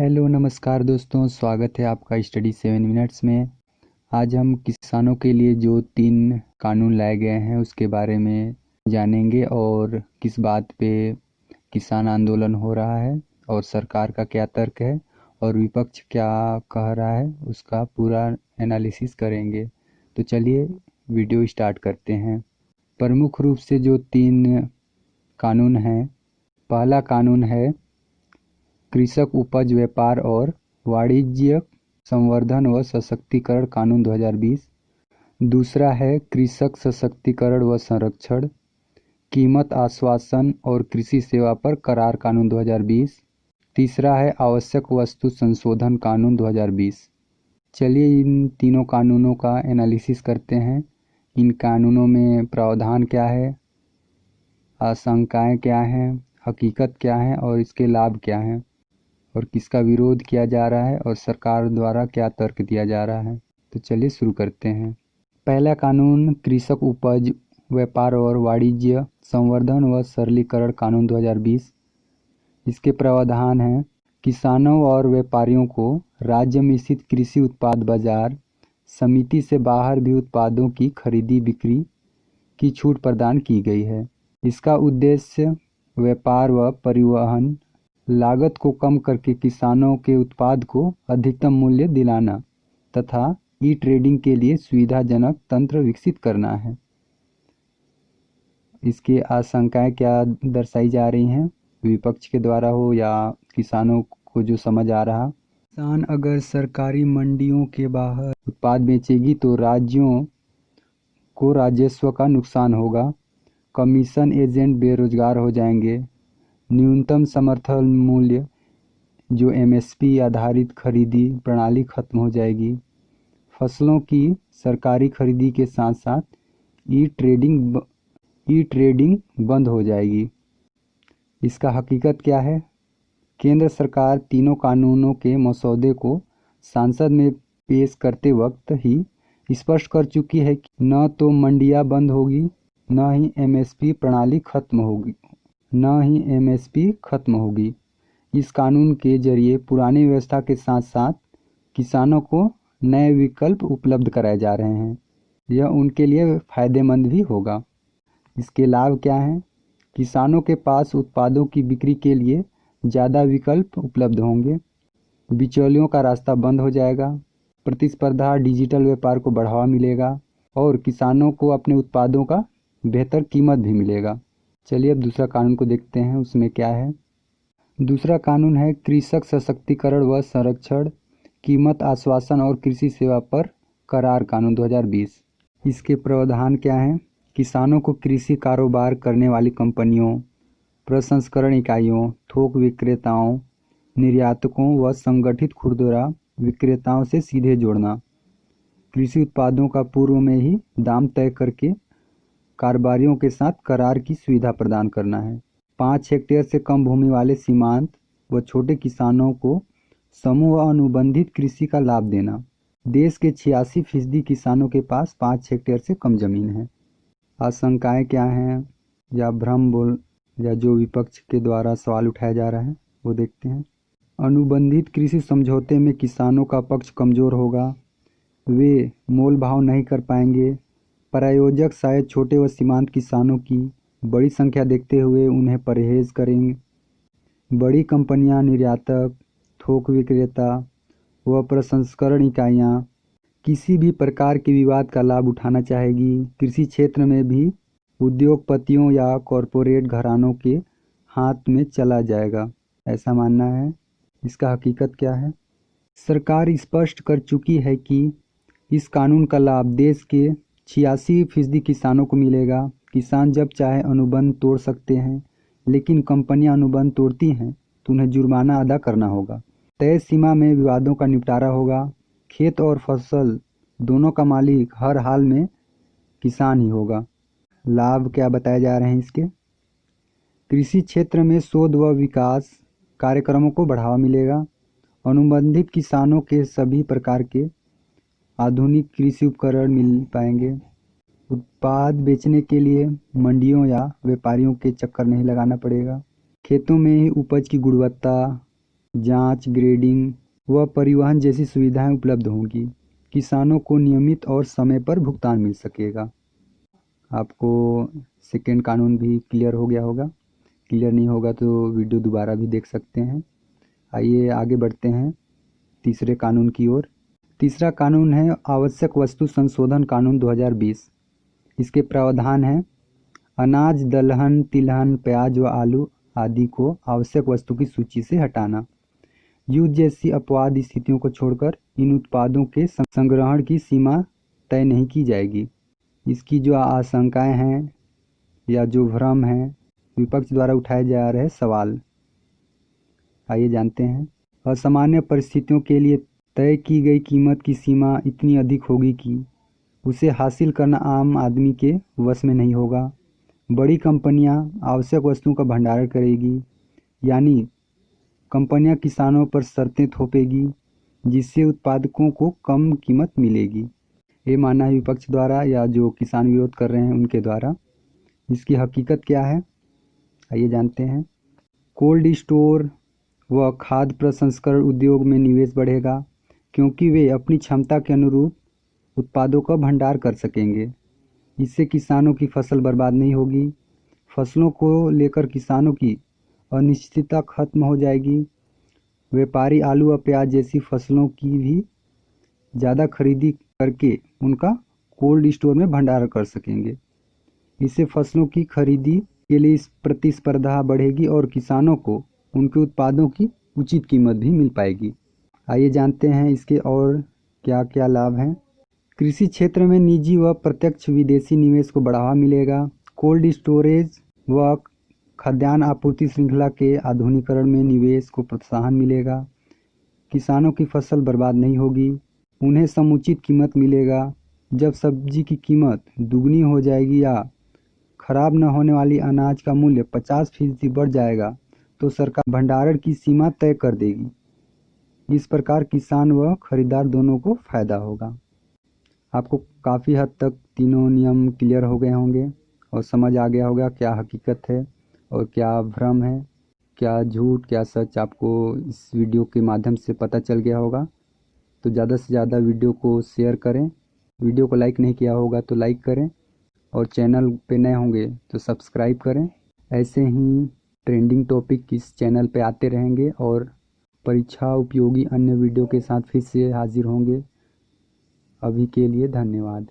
Hello नमस्कार दोस्तों, स्वागत है आपका स्टडी 7 मिनट्स में। आज हम किसानों के लिए जो 3 कानून लाए गए हैं उसके बारे में जानेंगे और किस बात पे किसान आंदोलन हो रहा है और सरकार का क्या तर्क है और विपक्ष क्या कह रहा है, उसका पूरा एनालिसिस करेंगे। तो चलिए वीडियो स्टार्ट करते हैं। प्रमुख रूप से जो 3 कानून हैं, पहला कानून है कृषक उपज व्यापार और वाणिज्यिक संवर्धन व सशक्तिकरण कानून 2020। दूसरा है कृषक सशक्तिकरण व संरक्षण, कीमत आश्वासन और कृषि सेवा पर करार कानून 2020। तीसरा है आवश्यक वस्तु संशोधन कानून 2020। चलिए इन तीनों कानूनों का एनालिसिस करते हैं। इन कानूनों में प्रावधान क्या है, आशंकाएं क्या हैं, हकीकत क्या है और इसके लाभ क्या हैं और किसका विरोध किया जा रहा है और सरकार द्वारा क्या तर्क दिया जा रहा है। तो चलिए शुरू करते हैं। पहला कानून कृषक उपज व्यापार और वाणिज्य संवर्धन व सरलीकरण कानून 2020। इसके प्रावधान हैं किसानों और व्यापारियों को राज्य में स्थित कृषि उत्पाद बाजार समिति से बाहर भी उत्पादों की खरीदी बिक्री की छूट प्रदान की गई है। इसका उद्देश्य व्यापार व परिवहन लागत को कम करके किसानों के उत्पाद को अधिकतम मूल्य दिलाना तथा ई ट्रेडिंग के लिए सुविधाजनक तंत्र विकसित करना है। इसकी आशंकाएं क्या दर्शाई जा रही हैं, विपक्ष के द्वारा हो या किसानों को जो समझ आ रहा। किसान अगर सरकारी मंडियों के बाहर उत्पाद बेचेगी तो राज्यों को राजस्व का नुकसान होगा, कमीशन एजेंट बेरोजगार हो जाएंगे, न्यूनतम समर्थन मूल्य जो एमएसपी आधारित खरीदी प्रणाली खत्म हो जाएगी, फसलों की सरकारी खरीदी के साथ साथ ई ट्रेडिंग बंद हो जाएगी। इसका हकीकत क्या है? केंद्र सरकार तीनों कानूनों के मसौदे को संसद में पेश करते वक्त ही स्पष्ट कर चुकी है कि न तो मंडियां बंद होगी, न ही एमएसपी प्रणाली खत्म होगी। इस कानून के जरिए पुरानी व्यवस्था के साथ साथ किसानों को नए विकल्प उपलब्ध कराए जा रहे हैं। यह उनके लिए फायदेमंद भी होगा। इसके लाभ क्या हैं? किसानों के पास उत्पादों की बिक्री के लिए ज़्यादा विकल्प उपलब्ध होंगे, बिचौलियों का रास्ता बंद हो जाएगा, प्रतिस्पर्धा डिजिटल व्यापार को बढ़ावा मिलेगा और किसानों को अपने उत्पादों का बेहतर कीमत भी मिलेगा। चलिए अब दूसरा कानून को देखते हैं, उसमें क्या है। दूसरा कानून है कृषक सशक्तिकरण व संरक्षण, कीमत आश्वासन और कृषि सेवा पर करार कानून 2020। इसके प्रावधान क्या हैं? किसानों को कृषि कारोबार करने वाली कंपनियों, प्रसंस्करण इकाइयों, थोक विक्रेताओं, निर्यातकों व संगठित खुदरा विक्रेताओं से सीधे जोड़ना, कृषि उत्पादों का पूर्व में ही दाम तय करके कारोबारियों के साथ करार की सुविधा प्रदान करना है। 5 हेक्टेयर से कम भूमि वाले सीमांत व छोटे किसानों को समूह व अनुबंधित कृषि का लाभ देना। देश के 86% किसानों के पास 5 हेक्टेयर से कम जमीन है। आशंकाएं क्या हैं या जो विपक्ष के द्वारा सवाल उठाया जा रहा है वो देखते हैं। अनुबंधित कृषि समझौते में किसानों का पक्ष कमजोर होगा, वे मोल भाव नहीं कर पाएंगे। प्रायोजक शायद छोटे व सीमांत किसानों की बड़ी संख्या देखते हुए उन्हें परहेज करेंगे। बड़ी कंपनियां, निर्यातक, थोक विक्रेता व प्रसंस्करण इकाइयां किसी भी प्रकार के विवाद का लाभ उठाना चाहेगी। कृषि क्षेत्र में भी उद्योगपतियों या कॉरपोरेट घरानों के हाथ में चला जाएगा, ऐसा मानना है। इसका हकीकत क्या है? सरकार स्पष्ट कर चुकी है कि इस कानून का लाभ देश के 86% किसानों को मिलेगा। किसान जब चाहे अनुबंध तोड़ सकते हैं, लेकिन कंपनियां अनुबंध तोड़ती हैं तो उन्हें जुर्माना अदा करना होगा। तय सीमा में विवादों का निपटारा होगा। खेत और फसल दोनों का मालिक हर हाल में किसान ही होगा। लाभ क्या बताए जा रहे हैं इसके? कृषि क्षेत्र में शोध व विकास कार्यक्रमों को बढ़ावा मिलेगा। अनुबंधित किसानों के सभी प्रकार के आधुनिक कृषि उपकरण मिल पाएंगे। उत्पाद बेचने के लिए मंडियों या व्यापारियों के चक्कर नहीं लगाना पड़ेगा। खेतों में ही उपज की गुणवत्ता, जांच, ग्रेडिंग व परिवहन जैसी सुविधाएं उपलब्ध होंगी। किसानों को नियमित और समय पर भुगतान मिल सकेगा। आपको सेकेंड कानून भी क्लियर हो गया होगा। क्लियर नहीं होगा तो वीडियो दोबारा भी देख सकते हैं। आइए आगे बढ़ते हैं तीसरे कानून की ओर। तीसरा कानून है आवश्यक वस्तु संशोधन कानून 2020। इसके प्रावधान हैं अनाज, दलहन, तिलहन, प्याज व आलू आदि को आवश्यक वस्तु की सूची से हटाना। युद्ध जैसी अपवाद स्थितियों को छोड़कर इन उत्पादों के संग्रहण की सीमा तय नहीं की जाएगी। इसकी जो आशंकाएं हैं या जो भ्रम है विपक्ष द्वारा उठाए जा रहे सवाल, आइए जानते हैं। असामान्य परिस्थितियों के लिए तय की गई कीमत की सीमा इतनी अधिक होगी कि उसे हासिल करना आम आदमी के वश में नहीं होगा। बड़ी कंपनियां आवश्यक वस्तुओं का भंडारण करेगी, यानी कंपनियां किसानों पर शर्तें थोपेगी जिससे उत्पादकों को कम कीमत मिलेगी। ये मानना है विपक्ष द्वारा या जो किसान विरोध कर रहे हैं उनके द्वारा। इसकी हकीकत क्या है आइए जानते हैं। कोल्ड स्टोर व खाद्य प्रसंस्करण उद्योग में निवेश बढ़ेगा क्योंकि वे अपनी क्षमता के अनुरूप उत्पादों का भंडार कर सकेंगे। इससे किसानों की फसल बर्बाद नहीं होगी। फसलों को लेकर किसानों की अनिश्चितता खत्म हो जाएगी। व्यापारी आलू व प्याज जैसी फसलों की भी ज़्यादा खरीदी करके उनका कोल्ड स्टोर में भंडारण कर सकेंगे। इससे फसलों की खरीदी के लिए प्रतिस्पर्धा बढ़ेगी और किसानों को उनके उत्पादों की उचित कीमत भी मिल पाएगी। आइए जानते हैं इसके और क्या क्या लाभ हैं। कृषि क्षेत्र में निजी व प्रत्यक्ष विदेशी निवेश को बढ़ावा मिलेगा। कोल्ड स्टोरेज व खाद्यान्न आपूर्ति श्रृंखला के आधुनिकीकरण में निवेश को प्रोत्साहन मिलेगा। किसानों की फसल बर्बाद नहीं होगी, उन्हें समुचित कीमत मिलेगा। जब सब्जी की कीमत दुगनी हो जाएगी या खराब न होने वाली अनाज का मूल्य 50% बढ़ जाएगा तो सरकार भंडारण की सीमा तय कर देगी। इस प्रकार किसान व खरीदार दोनों को फायदा होगा। आपको काफ़ी हद तक तीनों नियम क्लियर हो गए होंगे और समझ आ गया होगा क्या हकीकत है और क्या भ्रम है, क्या झूठ क्या सच आपको इस वीडियो के माध्यम से पता चल गया होगा। तो ज़्यादा से ज़्यादा वीडियो को शेयर करें। वीडियो को लाइक नहीं किया होगा तो लाइक करें और चैनल पे नए होंगे तो सब्सक्राइब करें। ऐसे ही ट्रेंडिंग टॉपिक इस चैनल पे आते रहेंगे और परीक्षा उपयोगी अन्य वीडियो के साथ फिर से हाजिर होंगे। अभी के लिए धन्यवाद।